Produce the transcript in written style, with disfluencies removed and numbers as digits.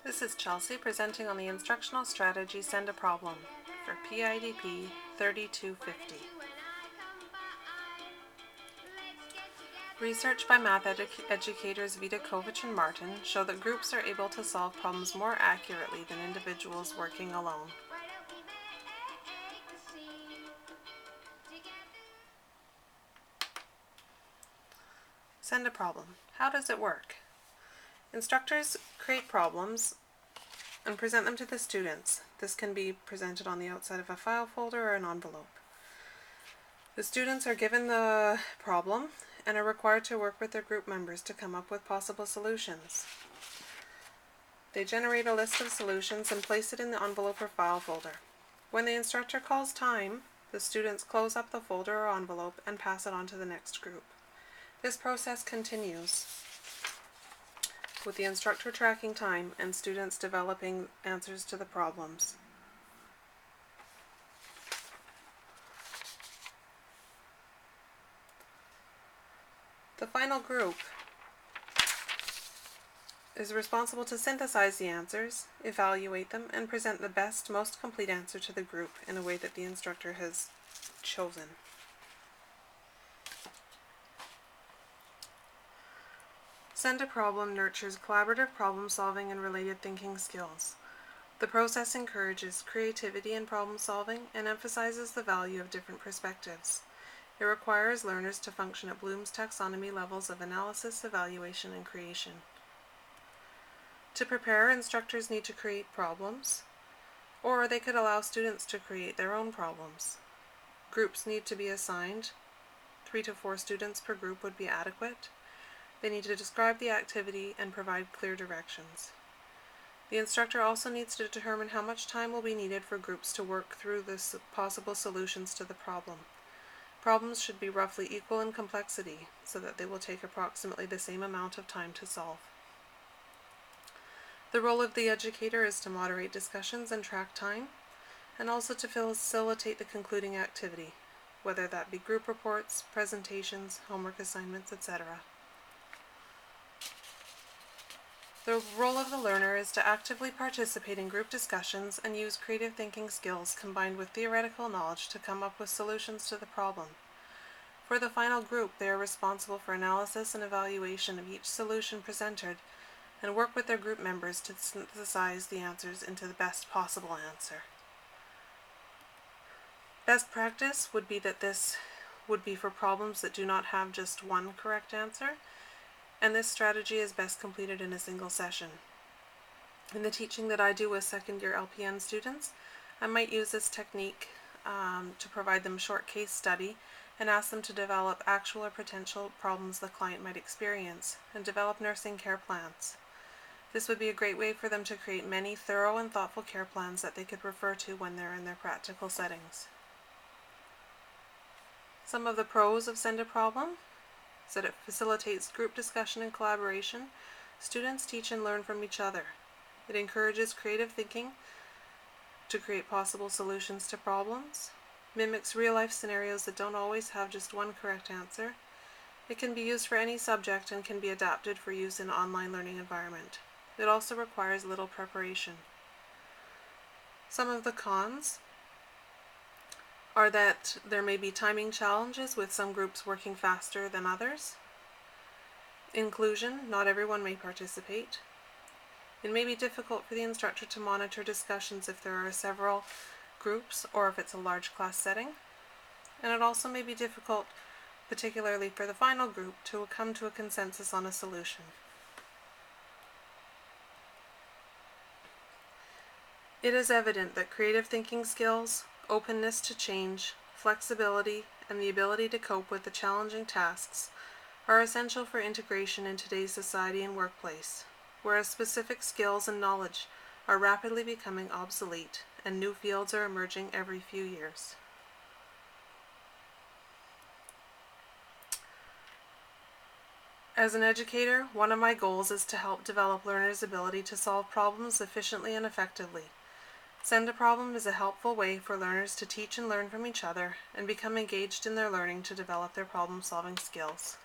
This is Chelsea presenting on the instructional strategy Send a Problem for PIDP 3250. Research by math educators Vidakovich and Martin show that groups are able to solve problems more accurately than individuals working alone. Send a problem. How does it work? Instructors create problems and present them to the students. This can be presented on the outside of a file folder or an envelope. The students are given the problem and are required to work with their group members to come up with possible solutions. They generate a list of solutions and place it in the envelope or file folder. When the instructor calls time, the students close up the folder or envelope and pass it on to the next group. This process continues, with the instructor tracking time and students developing answers to the problems. The final group is responsible to synthesize the answers, evaluate them, and present the best, most complete answer to the group in a way that the instructor has chosen. Send a Problem nurtures collaborative problem solving and related thinking skills. The process encourages creativity in problem solving and emphasizes the value of different perspectives. It requires learners to function at Bloom's taxonomy levels of analysis, evaluation, and creation. To prepare, instructors need to create problems, or they could allow students to create their own problems. Groups need to be assigned. 3 to 4 students per group would be adequate. They need to describe the activity and provide clear directions. The instructor also needs to determine how much time will be needed for groups to work through the possible solutions to the problem. Problems should be roughly equal in complexity so that they will take approximately the same amount of time to solve. The role of the educator is to moderate discussions and track time, and also to facilitate the concluding activity, whether that be group reports, presentations, homework assignments, etc. The role of the learner is to actively participate in group discussions and use creative thinking skills combined with theoretical knowledge to come up with solutions to the problem. For the final group, they are responsible for analysis and evaluation of each solution presented and work with their group members to synthesize the answers into the best possible answer. Best practice would be that this would be for problems that do not have just one correct answer, and this strategy is best completed in a single session. In the teaching that I do with second-year LPN students, I might use this technique to provide them a short case study and ask them to develop actual or potential problems the client might experience and develop nursing care plans. This would be a great way for them to create many thorough and thoughtful care plans that they could refer to when they're in their practical settings. Some of the pros of Send a Problem is that it facilitates group discussion and collaboration. Students teach and learn from each other. It encourages creative thinking to create possible solutions to problems, mimics real-life scenarios that don't always have just one correct answer. It can be used for any subject and can be adapted for use in an online learning environment. It also requires little preparation. Some of the cons are that there may be timing challenges with some groups working faster than others. Inclusion, not everyone may participate. It may be difficult for the instructor to monitor discussions if there are several groups or if it's a large class setting. And it also may be difficult, particularly for the final group, to come to a consensus on a solution. It is evident that creative thinking skills, openness to change, flexibility, and the ability to cope with the challenging tasks are essential for integration in today's society and workplace, whereas specific skills and knowledge are rapidly becoming obsolete and new fields are emerging every few years. As an educator, one of my goals is to help develop learners' ability to solve problems efficiently and effectively. Send a Problem is a helpful way for learners to teach and learn from each other and become engaged in their learning to develop their problem-solving skills.